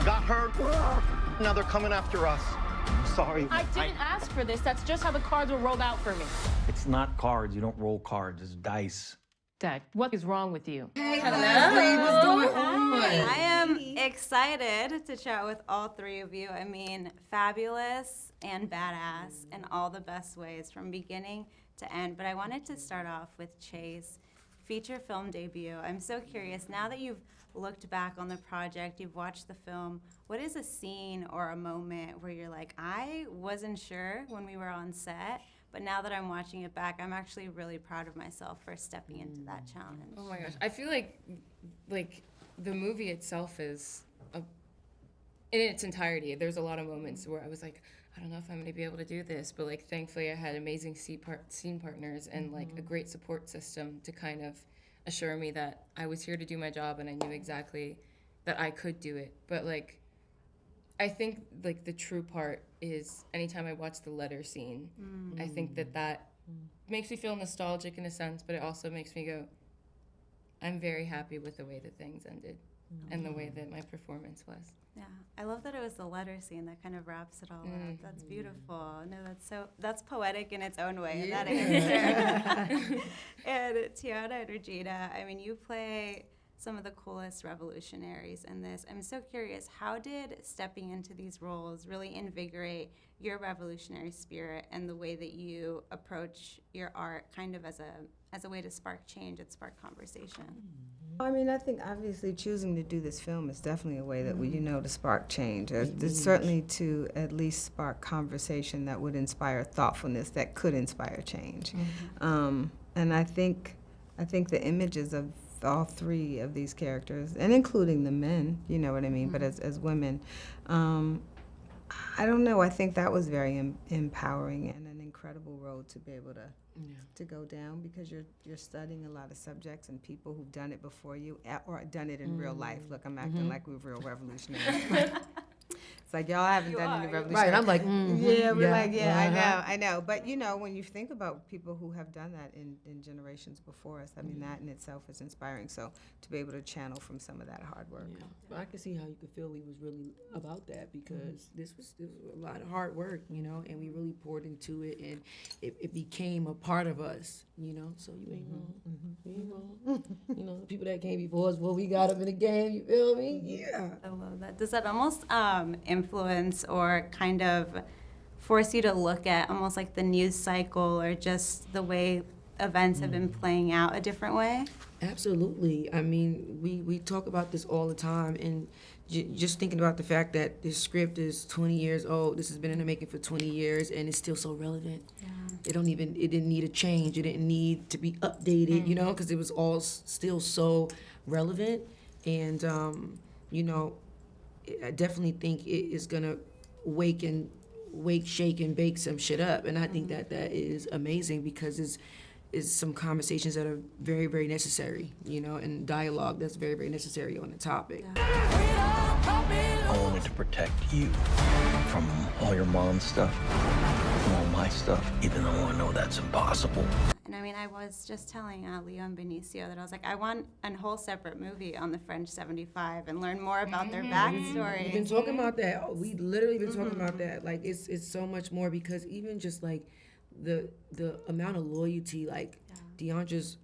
got hurt. Now they're coming after us. I'm sorry. I didn't ask for this. That's just how the cards were rolled out for me. It's not cards. You don't roll cards. It's dice. Dad, what is wrong with you? Hello. What's going on? I am excited to chat with all three of you. I mean, fabulous and badass in all the best ways from beginning to end. But I wanted to start off with Chase, feature film debut. I'm so curious, now that you've looked back on the project, you've watched the film, what is a scene or a moment where you're like, I wasn't sure when we were on set, but now that I'm watching it back, I'm actually really proud of myself for stepping into that challenge? Oh my gosh, I feel like the movie itself is in its entirety. There's a lot of moments where I was like, I don't know if I'm going to be able to do this, but like thankfully I had amazing scene partners and like a great support system to kind of assure me that I was here to do my job and I knew exactly that I could do it. But like, I think like the true part is anytime I watch the letter scene, I think that makes me feel nostalgic in a sense, but it also makes me go, I'm very happy with the way that things ended and the way that my performance was. Yeah, I love that it was the letter scene that kind of wraps it all up. That's beautiful. No, that's poetic in its own way. Yeah. That answer. And Teyana and Regina, I mean, you play some of the coolest revolutionaries in this. I'm so curious, how did stepping into these roles really invigorate your revolutionary spirit and the way that you approach your art, kind of as a way to spark change and spark conversation? I mean, I think obviously choosing to do this film is definitely a way that we, to spark change. It's certainly to at least spark conversation that would inspire thoughtfulness, that could inspire change. And I think the images of all three of these characters, and including the men, you know what I mean, but as women, I don't know, I think that was very empowering and an incredible road to be able to go down, because you're studying a lot of subjects and people who've done it before you or done it in real life. Look, I'm acting like we're real revolutionaries. It's like, y'all haven't done any revolution. Right, I'm like, I know. But, when you think about people who have done that in generations before us, I mean, that in itself is inspiring. So to be able to channel from some of that hard work. Yeah. But I can see how you could feel we was really about that, because this was a lot of hard work, and we really poured into it, and it became a part of us, so you ain't wrong. You ain't wrong. The people that came before us, we got them in the game, you feel me? Yeah. I love that. Does that almost influence or kind of force you to look at almost like the news cycle or just the way events have been playing out a different way? Absolutely. I mean, we talk about this all the time, and just thinking about the fact that this script is 20 years old, this has been in the making for 20 years, and it's still so relevant. Yeah. It didn't need a change. It didn't need to be updated, because it was all still so relevant. And, I definitely think it is going to wake, shake, and bake some shit up. And I think that is amazing, because is some conversations that are very, very necessary, and dialogue that's very, very necessary on the topic. I wanted to protect you from all your mom's stuff, from all my stuff, even though I know that's impossible. And I mean, I was just telling Leo and Benicio that I was like, I want a whole separate movie on the French 75 and learn more about their backstory. We've been talking about that. We literally been talking about that. Like, it's so much more, because even just like the amount of loyalty, like Deandra's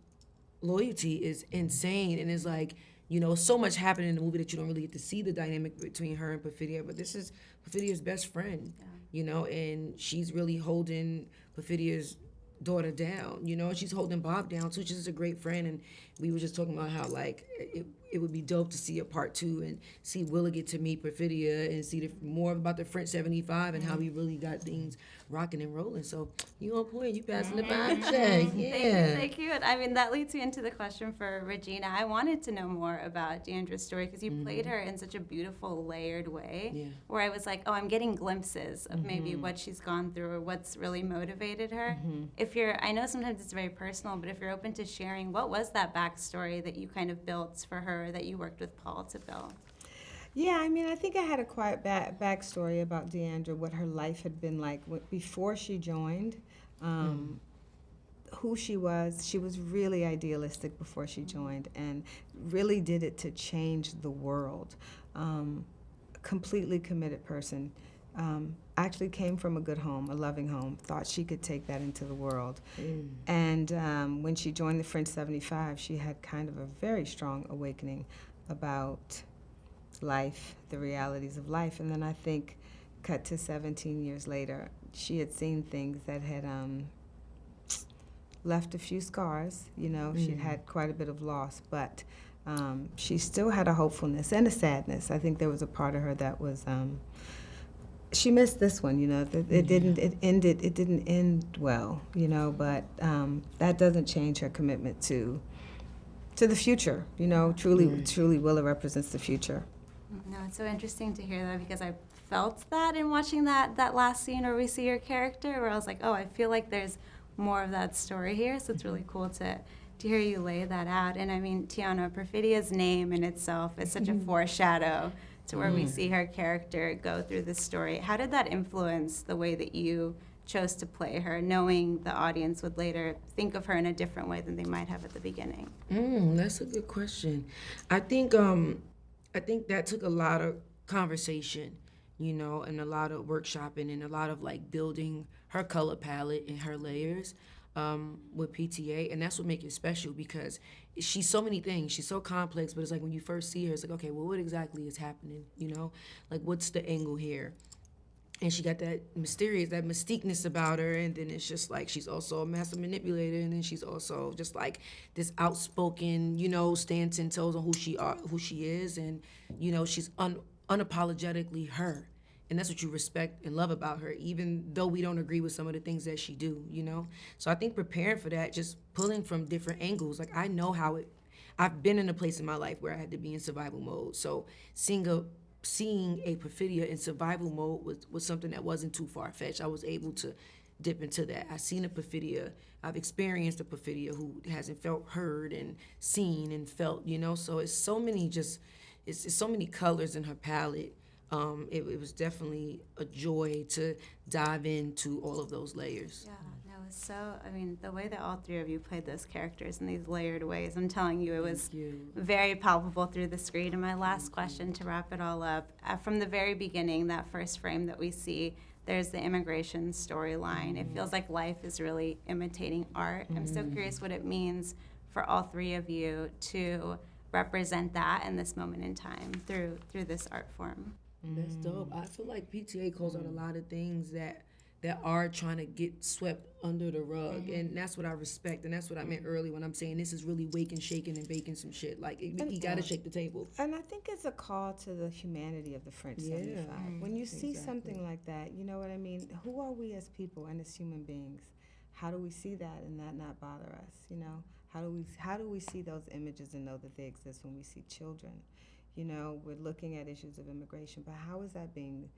loyalty is insane, and it's like, so much happened in the movie that you don't really get to see the dynamic between her and Perfidia, but this is Perfidia's best friend, and she's really holding Perfidia's daughter down, she's holding Bob down too. She's just a great friend, and we were just talking about how like it would be dope to see a part 2 and see Willa get to meet Perfidia and see more about the French 75 and how we really got things rocking and rolling. So you on point, you passing the vibe check. Yeah. Thank you. And I mean, that leads me into the question for Regina. I wanted to know more about Deandra's story, because you played her in such a beautiful, layered way, where I was like, oh, I'm getting glimpses of maybe what she's gone through or what's really motivated her. I know sometimes it's very personal, but if you're open to sharing, what was that backstory that you kind of built for her, that you worked with Paul to build? Yeah, I mean, I think I had a quiet backstory about Deandra, what her life had been like before she joined, who she was. She was really idealistic before she joined, and really did it to change the world. completely committed person. Actually came from a good home, a loving home, thought she could take that into the world. And when she joined the French 75, she had kind of a very strong awakening about life, the realities of life. And then I think, cut to 17 years later, she had seen things that had left a few scars. You know, she'd had quite a bit of loss, but she still had a hopefulness and a sadness. I think there was a part of her that was, she missed this one, you know. It didn't end well, you know, but that doesn't change her commitment to the future, you know. Truly Willa represents the future. No, it's so interesting to hear that, because I felt that in watching that last scene where we see your character, where I was like, oh, I feel like there's more of that story here. So it's really cool to hear you lay that out. And I mean, Teyana, Perfidia's name in itself is such a foreshadow to where we see her character go through this story. How did that influence the way that you chose to play her, knowing the audience would later think of her in a different way than they might have at the beginning? That's a good question. I think that took a lot of conversation, you know, and a lot of workshopping and a lot of like building her color palette and her layers with PTA, and that's what makes it special, because she's so many things. She's so complex, but it's like when you first see her, it's like, okay, well, what exactly is happening, you know? Like, what's the angle here? And she got that mystiqueness about her, and then it's just like she's also a master manipulator, and then she's also just like this outspoken, you know, stand 10 toes on who she is, and you know, she's unapologetically her, and that's what you respect and love about her, even though we don't agree with some of the things that she do, you know. So I think preparing for that, just pulling from different angles, like I know how I've been in a place in my life where I had to be in survival mode, so seeing a Perfidia in survival mode was something that wasn't too far-fetched. I was able to dip into that. I've seen a Perfidia, I've experienced a Perfidia who hasn't felt heard and seen and felt, you know, so it's so many it's so many colors in her palette. It was definitely a joy to dive into all of those layers. Yeah, no, it was so, I mean, the way that all three of you played those characters in these layered ways, I'm telling you, it was very palpable through the screen. And my last question to wrap it all up, from the very beginning, that first frame that we see, there's the immigration storyline. It feels like life is really imitating art. I'm so curious what it means for all three of you to represent that in this moment in time through this art form. That's dope. I feel like PTA calls out a lot of things that are trying to get swept under the rug, and that's what I respect, and that's what I meant earlier when I'm saying this is really waking, shaking, and baking some shit. Like, you gotta shake the table. And I think it's a call to the humanity of the French 75. When you see something like that, you know what I mean? Who are we as people and as human beings? How do we see that and that not bother us, you know? How do we see those images and know that they exist when we see children? You know, we're looking at issues of immigration, but how is that being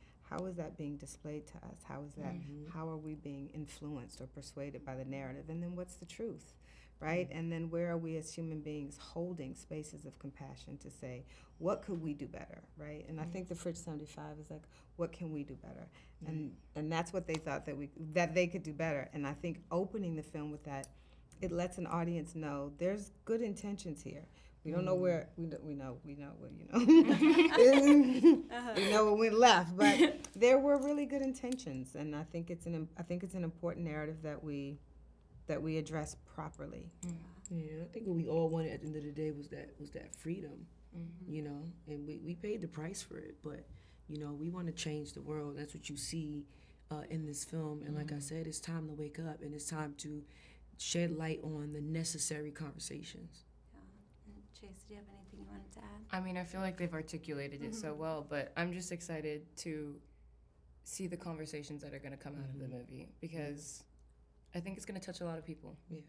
displayed to us? How are we being influenced or persuaded by the narrative? And then what's the truth, right? And then where are we as human beings holding spaces of compassion to say, what could we do better, right? And I think the French 75 is like, what can we do better? And that's what they thought that they could do better. And I think opening the film with that, it lets an audience know there's good intentions here. We don't know where we know where, you know. We know what went left, but there were really good intentions, and I think it's an important narrative that we address properly. Yeah, I think what we all wanted at the end of the day was that freedom, you know, and we paid the price for it, but you know, we want to change the world. That's what you see in this film, and like I said, it's time to wake up, and it's time to shed light on the necessary conversations. Chase, do you have anything you wanted to add? I mean, I feel like they've articulated it so well, but I'm just excited to see the conversations that are going to come out of the movie, because I think it's going to touch a lot of people. Yeah.